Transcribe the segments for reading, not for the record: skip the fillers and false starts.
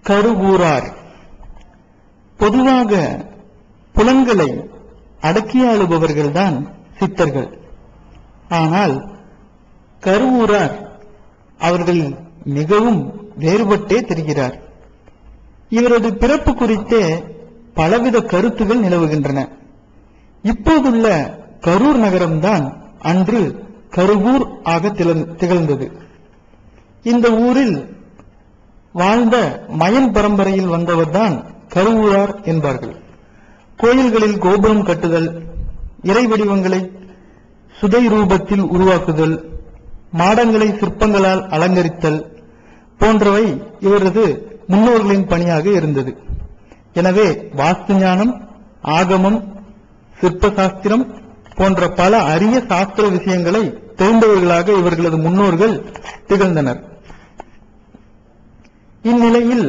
கருவூரார். பொதுவாக புலன்களை அடக்கியாளுபவர்கள்தான் சித்தர்கள். ஆனால் கருவூரார் அவர்கள் மிகவும் வேறுபட்டே தெரிகிறார். இவரது பிறப்பு குறித்தே பலவித கருத்துகள் நிலவுகின்றன. இப்போதுள்ள கரூர் நகரம்தான் அன்று கருவூர் ஆக திகழ்ந்தது. இந்த ஊரில் வாழ்ந்த மயன் பரம்பரையில் வந்தவர்தான் கருவூரார் என்பார்கள். கோயில்களில் கோபுரம் கட்டுதல், இறை வடிவங்களை சுதை ரூபத்தில் உருவாக்குதல், மாடங்களை சிற்பங்களால் அலங்கரித்தல் போன்றவை இவரது முன்னோர்களின் பணியாக இருந்தது. எனவே வாஸ்து ஞானம், ஆகமம், சிற்ப சாஸ்திரம் போன்ற பல அரிய சாஸ்திர விஷயங்களை தெரிந்தவர்களாக இவர்களது முன்னோர்கள் திகழ்ந்தனர். இந்நிலையில்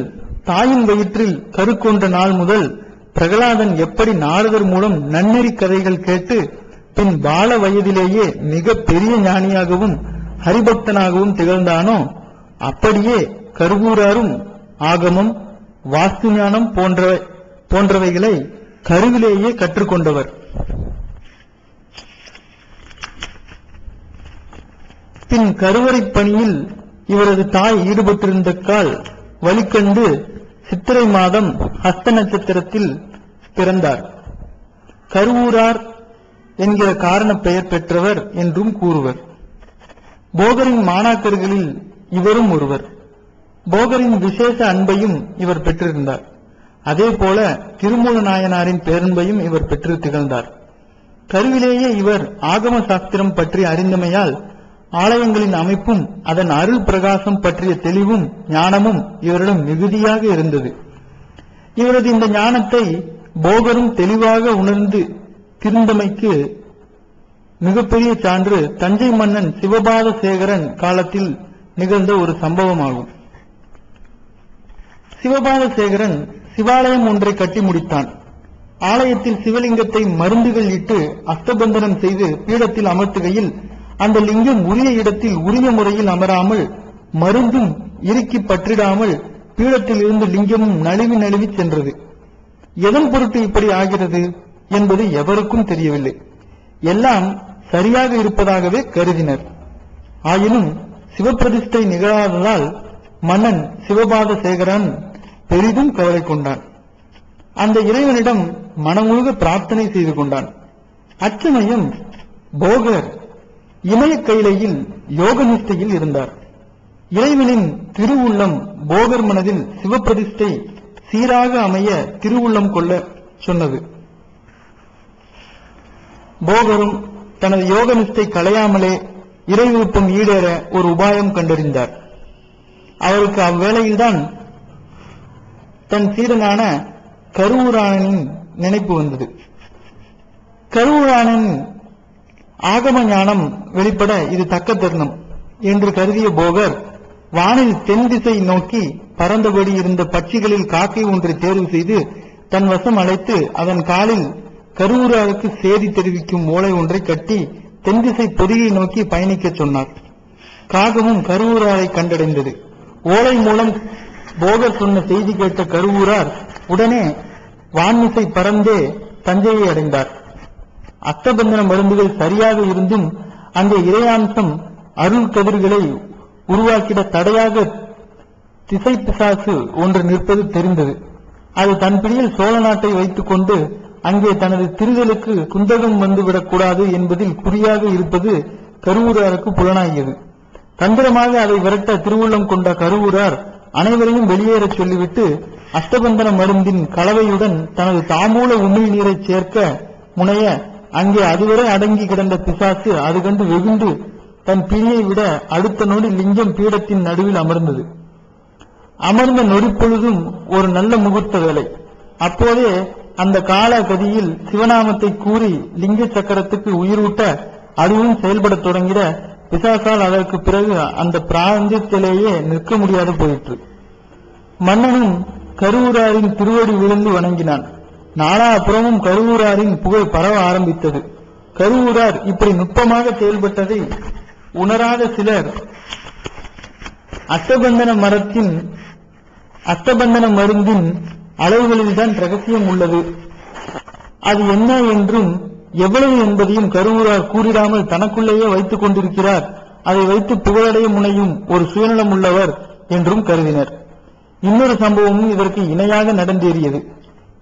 தாயின் வயிற்றில் கரு கொண்ட நாள் முதல் பிரகலாதன் எப்படி நாரதர் மூலம் நன்னெறி கதைகள் கேட்டு பின் பால வயதிலேயே மிக பெரிய ஞானியாகவும் ஹரிபக்தனாகவும் திகழ்ந்தானோ, அப்படியே கருவூராரும் ஆகமம், வாஸ்து ஞானம் போன்றவைகளை கருவிலேயே கற்றுக்கொண்டவர். பின் கருவறை பணியில் இவரது தாய் ஈடுபட்டிருந்த கால் வழிகண்டு சித்திரை மாதம் ஹஸ்த நட்சத்திரத்தில் பிறந்தார். கருவூரார் என்கிற காரண பெயர் பெற்றவர் என்றும் கூறுவர். போகரின் மாணாக்கர்களில் இவரும் ஒருவர். போகரின் விசேஷ அன்பையும் இவர் பெற்றிருந்தார். அதே போல திருமூல நாயனாரின் பேரன்பையும் இவர் பெற்று திகழ்ந்தார். கருவிலேயே இவர் ஆகம சாஸ்திரம் பற்றி அறிந்தமையால் ஆலயங்களின் அமைப்பும் அதன் அருள் பிரகாசம் பற்றிய தெளிவும் ஞானமும் இவரிடம் மிகுதியாக இருந்தது. இவரது இந்த ஞானத்தை போகரும் தெளிவாக உணர்ந்து திருந்தமைக்கு மிகப்பெரிய சான்று தஞ்சை மன்னன் சிவபாத சேகரன் காலத்தில் நிகழ்ந்த ஒரு சம்பவமாகும். சிவபாத சேகரன் சிவாலயம் ஒன்றை கட்டி முடித்தான். ஆலயத்தில் சிவலிங்கத்தை மருந்துகள் இட்டு அஸ்தபந்தனம் செய்து பீடத்தில் அமர்த்துகையில் அந்த லிங்கம் உரிய இடத்தில் உரிய முறையில் அமராமல், மருந்தும் இறுக்கி பற்றிடாமல் பீடத்தில் இருந்து லிங்கமும் நழுவி நழுவி சென்றது. எதன் பொருட்டு இப்படி ஆகிறது என்பது எவருக்கும் தெரியவில்லை. எல்லாம் சரியாக இருப்பதாகவே கருதினர். ஆயினும் சிவப்பிரதிஷ்டை நிகழாததால் மன்னன் சிவபாத சேகரன் பெரிதும் கவலை கொண்டான். அந்த இறைவனிடம் மனமுழுக பிரார்த்தனை செய்து கொண்டான். அச்சமயம் போகர் இமய கைலையில் யோக நிஷ்டையில் இருந்தார். இறைவனின் திருவுள்ளம் போகர் மனதில் சிவப்பிரதிஷ்டை சீராக அமைய திருவுள்ளம் கொள்ள சொன்னது. போகரும் தனது யோக நிஷ்டை களையாமலே இறை விருப்பம் ஈடேற ஒரு உபாயம் கண்டறிந்தார். அவருக்கு அவ்வேளையில்தான் தன் சீடனான கருவூரானின் நினைப்பு வந்தது. கருவூரானின் ஆகம ஞானம் வெளிப்பட இது தக்க தருணம் என்று கருதிய போகர் வானில் தென் திசை நோக்கி பறந்தபடி இருந்த பட்சிகளில் காக்கை ஒன்றை தேர்வு செய்து தன் வசம் அழைத்து அதன் காலில் கருவூராருக்கு செய்தி தெரிவிக்கும் ஓலை ஒன்றை கட்டி தென் திசை பொதியை நோக்கி பயணிக்க சொன்னார். காகமும் கருவூராரை கண்டடைந்தது. ஓலை மூலம் போகர் சொன்ன செய்தி கேட்ட கருவூரார் உடனே வான்மிசை பறந்தே தஞ்சையை அடைந்தார். அஸ்தபந்தன மருந்துகள் சரியாக இருந்தும் அந்த இறையாம்சம் அருள் கதிர்களை உருவாக்கிட தடையாக திசை பிசாசு ஒன்று நிற்பது தெரிந்தது. அது தன் பிடியில் சோழ நாட்டை வைத்துக் கொண்டு அங்கே தனது திருதலுக்கு குந்தகம் வந்துவிடக் கூடாது என்பதில் குறியாக இருப்பது கருவூராருக்கு புலனாகியது. தந்திரமாக அதை விரட்ட திருவுள்ளம் கொண்ட கருவூரார் அனைவரையும் வெளியேறச் சொல்லிவிட்டு அஷ்டபந்தன மருந்தின் கலவையுடன் தனது தாம்பூல உமிழ் நீரை சேர்க்க முனைய அங்கே அதுவரை அடங்கி கிடந்த பிசாசு அது கண்டு வெகுண்டு தன் பிரியை விட அடுத்த நொடி லிங்கம் பீடத்தின் நடுவில் அமர்ந்தது. அமர்ந்த நொடிப்பொழுதும் ஒரு நல்ல முகூர்த்த வேலை. அப்போதே அந்த கால கதியில் சிவநாமத்தை கூறி லிங்க சக்கரத்துக்கு உயிரூட்ட அதுவும் செயல்பட தொடங்கிட பிசாசால் அதற்கு பிறகு அந்த பிராந்தியத்திலேயே நிற்க முடியாது போயிற்று. மன்னனும் கருவூராரின் திருவடி விழுந்து வணங்கினான். நாலாபுறமும் கருவூராரின் புகழ் பரவ ஆரம்பித்தது. கருவூரார் இப்படி நுட்பமாக செயல்பட்டதை உணராத சிலர் அஷ்டபந்தன மரத்தின் அஷ்டபந்தன மருந்தின் அளவுகளில்தான் ரகசியம் உள்ளது. அது என்ன என்றும் எவ்வளவு என்பதையும் கருவூரார் கூறிடாமல் தனக்குள்ளேயே வைத்துக் கொண்டிருக்கிறார். அதை வைத்து புகழடைய முனையும் ஒரு சுயநலம் உள்ளவர் என்றும் கருதினர். இன்னொரு சம்பவமும் இதற்கு இணையாக நடந்தேறியது.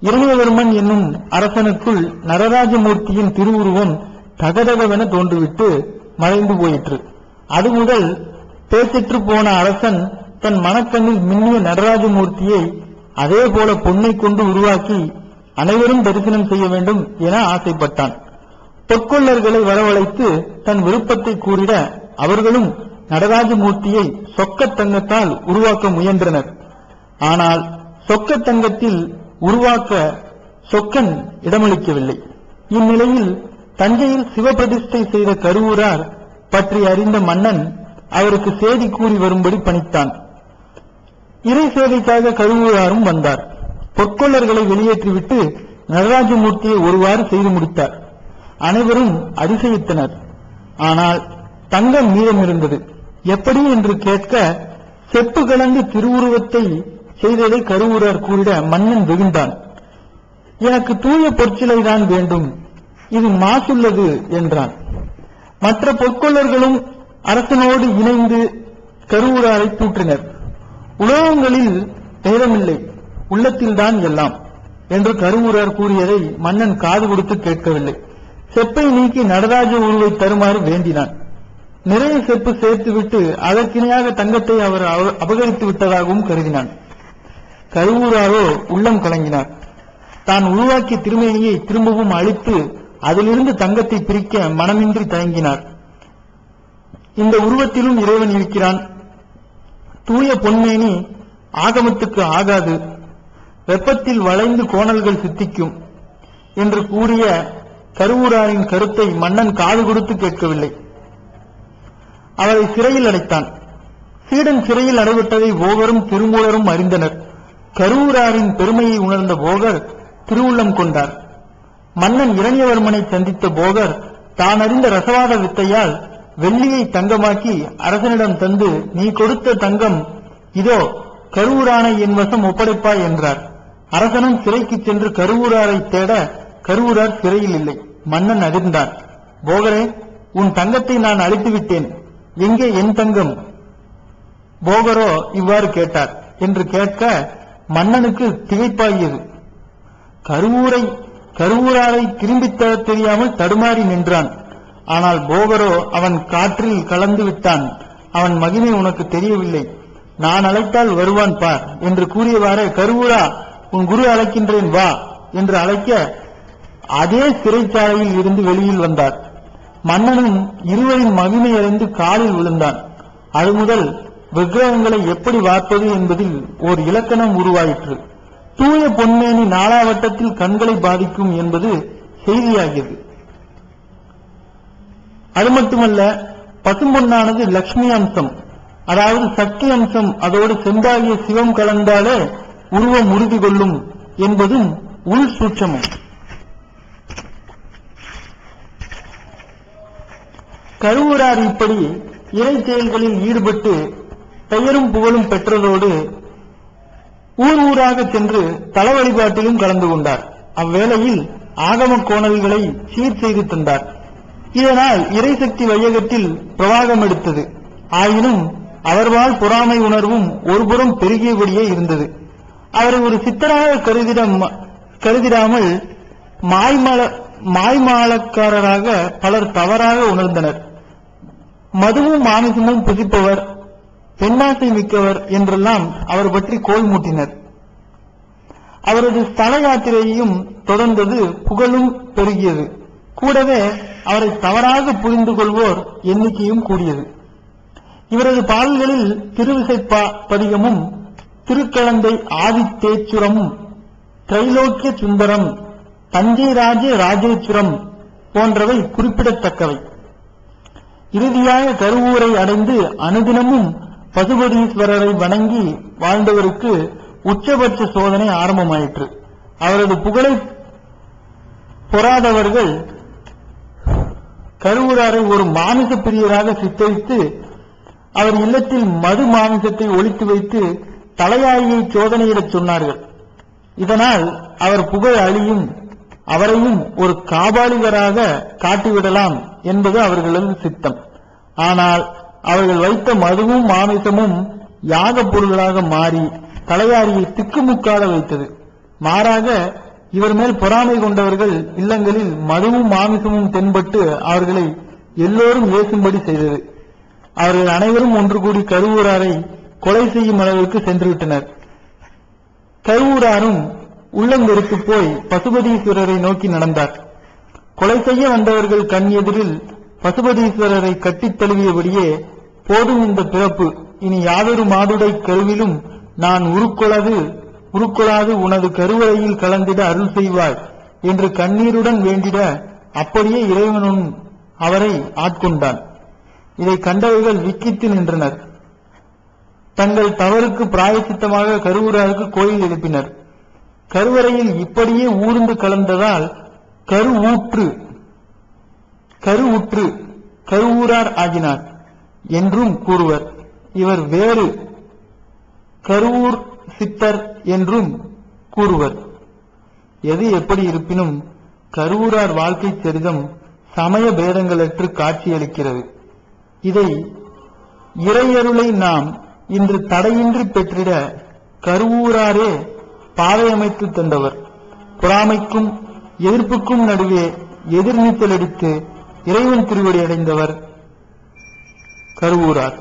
இரணியவர்மன் என்னும் அரசனுக்குள் நடராஜமூர்த்தியின் திருவுருவம் தகதகவென தோன்றிவிட்டு மறைந்து போயிற்று. அது முதல் பேச்சற்று போன அரசன் தன் மனக்கண்ணில் மின்னிய நடராஜமூர்த்தியை அதே போல பொன்னை கொண்டு உருவாக்கி அனைவரும் தரிசனம் செய்ய வேண்டும் என ஆசைப்பட்டான். பொற்கொள்ளர்களை வரவழைத்து தன் விருப்பத்தை கூறிட அவர்களும் நடராஜமூர்த்தியை சொக்கத் தங்கத்தால் உருவாக்க முயன்றனர். ஆனால் சொக்கத் தங்கத்தில் உருவாக்க சொக்கன் இடமளிக்கவில்லை. இந்நிலையில் தஞ்சையில் சிவபிரதிஷ்டை செய்த கருவூரார் பற்றி அறிந்த மன்னன் அவருக்கு செய்தி கூறி வரும்படி பணித்தான். இறை சேவைக்காக கருவூராரும் வந்தார். பொற்கொள்ளர்களை வெளியேற்றிவிட்டு நடராஜமூர்த்தியை ஒருவாறு செய்து முடித்தார். அனைவரும் அதிசயித்தனர். ஆனால் தங்கம் மீதம் இருந்தது. எப்படி என்று கேட்க செப்பு கலந்து திருவுருவத்தை செய்ததை கருவூரார் கூறிட மன்னன் வெகுண்டான். எனக்கு தூய பொற்சிலைதான் வேண்டும், இது மாசுள்ளது என்றான். மற்ற பொற்கொள்ளர்களும் அரசனோடு இணைந்து கருவூராரை தூற்றினர். உலோகங்களில் பேதமில்லை, உள்ளத்தில்தான் எல்லாம் என்று கருவூரார் கூறியதை மன்னன் காது கொடுத்து கேட்கவில்லை. செப்பை நீக்கி நடராஜ உருவை தருமாறு வேண்டினான். நிறைய செப்பு சேர்த்துவிட்டு அதற்கிணையாக தங்கத்தை அவர் அபகரித்து விட்டதாகவும் கருதினான். கருவூராரோ உள்ளம் கலங்கினார். தான் உருவாக்கிய திருமேனியை திரும்பவும் அழித்து அதிலிருந்து தங்கத்தை பிரிக்க மனமின்றி தயங்கினார். இந்த உருவத்திலும் இறைவன் இருக்கிறான், தூய பொன்மேனி ஆகமத்துக்கு ஆகாது, வெப்பத்தில் வளைந்து கோணல்கள் சித்திக்கும் என்று கூறிய கருவூராரின் கருத்தை மன்னன் காது கொடுத்து கேட்கவில்லை. அவரை சிறையில் அடைத்தான். சீடன் சிறையில் அடைவிட்டதை போகரும் திருமூலரும் அறிந்தனர். கருவூராரின் பெருமையை உணர்ந்த போகர் திருவுள்ளம் கொண்டார். மன்னன் இரணியவர்மனை சந்தித்த போகர் தான் அறிந்த ரசவாத வித்தையால் வெள்ளியை தங்கமாக்கி அரசனிடம் தந்து, நீ கொடுத்த தங்கம் இதோ கருவூரானை என் வசம் ஒப்படைப்பாய் என்றார். அரசனும் சிறைக்கு சென்று கருவூராரை தேட கருவூரார் சிறையில் இல்லை. மன்னன் அதிர்ந்தான். போகரே, உன் தங்கத்தை நான் அழித்து விட்டேன், எங்கே என் தங்கம்? போகரோ இவ்வாறு கேட்டார் என்று கேட்க மன்னனுக்கு திகைப்பாகியது. கருவூராரை திரும்பித் தர தெரியாமல் தடுமாறி நின்றான். ஆனால் போகரோ அவன் காற்றில் கலந்து விட்டான். அவன் மகிமை உனக்கு தெரியவில்லை, நான் அழைத்தால் வருவான் பார் என்று கூறியவாறே, கருவூரா, உன் குரு அழைக்கின்றேன் வா என்று அழைக்க அதே சிறைச்சாலையில் இருந்து வெளியில் வந்தார். மன்னனும் இருவரின் மகிமை அறிந்து காலில் விழுந்தான். அது முதல் விக்கிரகங்களை எப்படி வார்ப்பது என்பதில் ஓர் இலக்கணம் உருவாயிற்று. தூய பொன்மேனி நாளாவட்டத்தில் கண்களை பாதிக்கும் என்பது செய்தியாகியது. அது மட்டுமல்ல, பசும்பொன்னானது லட்சுமி அம்சம், அதாவது சக்தி அம்சம், அதோடு செந்தாகிய சிவம் கலந்தாலே உருவம் உறுதி கொள்ளும் என்பதும் உள் சூட்சமும். கருவூரார் இப்படி இறை செயல்களில் ஈடுபட்டு பெயரும் புகழும் பெற்றதோடு ஊர் ஊராக சென்று தல வழிபாட்டிலும் கலந்து கொண்டார். அவ்வேளையில் ஆகம கோணல்களை சீர் செய்து தந்தார். இதனால் இறைசக்தி வையகத்தில் பிரவாகம் எடுத்தது. ஆயினும் அவர்வால் பொறாமை உணர்வும் ஒருபுறம் பெருகியபடியே இருந்தது. அவரை ஒரு சித்தராக கருதிடாமல் மாய்மாலக்காரராக பலர் தவறாக உணர்ந்தனர். மதுவும் மாமிசமும் புசிப்பவர், பெண்ணாசை மிக்கவர் என்றெல்லாம் அவர் பற்றி கோல் மூட்டினர். அவரது ஸ்தல யாத்திரையையும் தொடர்ந்தது, புகழும் பெருகியது. கூடவே அவரை தவறாக புரிந்து கொள்வோர் எண்ணிக்கையும் கூடியது. இவரது பாடல்களில் திருவிசைப்பா பதிகமும் திருக்கலந்தை ஆதித்தேச்சுரமும் திரைலோக்கிய சுந்தரம் தஞ்சை ராஜேச்சுரம் போன்றவை குறிப்பிடத்தக்கவை. இறுதியாக கருவூரை அடைந்து அனுதினமும் பசுபதீஸ்வரரை வணங்கி வாழ்ந்தவருக்கு உச்சபட்ச சோதனை ஆரம்பமாயிற்று. அவரது புகழை பொறாதவர்கள் கருவூராரை ஒரு மாமிச பிரியராக சித்தரித்து அவர் இல்லத்தில் மது மாமிசத்தை ஒழித்து வைத்து தலையாரியை சோதனையிடச் சொன்னார்கள். இதனால் அவர் புகழ் அழியும், அவரையும் ஒரு காபாலிகராக காட்டிவிடலாம் என்பது அவர்களது சித்தம். ஆனால் அவர்கள் வைத்த மதுவும் மாமிசமும் யாக பொருள்களாக மாறி தலையாரியை திக்குமுக்காட வைத்தது. மாறாக இவர் மேல் பொறாமை கொண்டவர்கள் இல்லங்களில் மதுவும் மாமிசமும் தென்பட்டு அவர்களை எல்லோரும் ஏசும்படி செய்தது. அவர்கள் அனைவரும் ஒன்று கூடி கருவூராரை கொலை செய்யும் அளவிற்கு சென்றுவிட்டனர். கருவூராரும் உள்ளங்கெடுத்து போய் பசுபதீஸ்வரரை நோக்கி நடந்தார். கொலை செய்ய வந்தவர்கள் கண் எதிரில் பசுபதீஸ்வரரை கட்டித் தழுவியபடியே, போதும் இந்த பிறப்பு, இனி யாதொரு மாதுடை கருவிலும் நான் உருக்கொளாது உனது கருவறையில் கலந்திட அருள் செய்வாய் என்று கண்ணீருடன் வேண்டிட, அப்படியே இறைவனும் அவரை ஆட்கொண்டான். இதை கண்டவர்கள் விக்கித்து நின்றனர். தங்கள் தவறுக்கு பிராயச்சித்தமாக கருவூராருக்கு கோயில் எழுப்பினர். கருவறையில் இப்படியே ஊர்ந்து கலந்ததால் கருவுற்று கருவூரார் ஆகினார் என்றும் கூறுவர். இவர் வேறு கருவூர் சித்தர் என்றும் கூறுவர். எது எப்படி இருப்பினும் கருவூரார் வாழ்க்கை சரிதம் சமய பேதங்களற்று காட்சியளிக்கிறது. இதை இறையருளை நாம் இன்று தடையின்றி பெற்றிட கருவூராரே பாதையமைத்து தந்தவர். பொறாமைக்கும் எதிர்ப்புக்கும் நடுவே எதிர்நீச்சல் அடித்து இறைவன் திருவடி அடைந்தவர் கருவூரார்.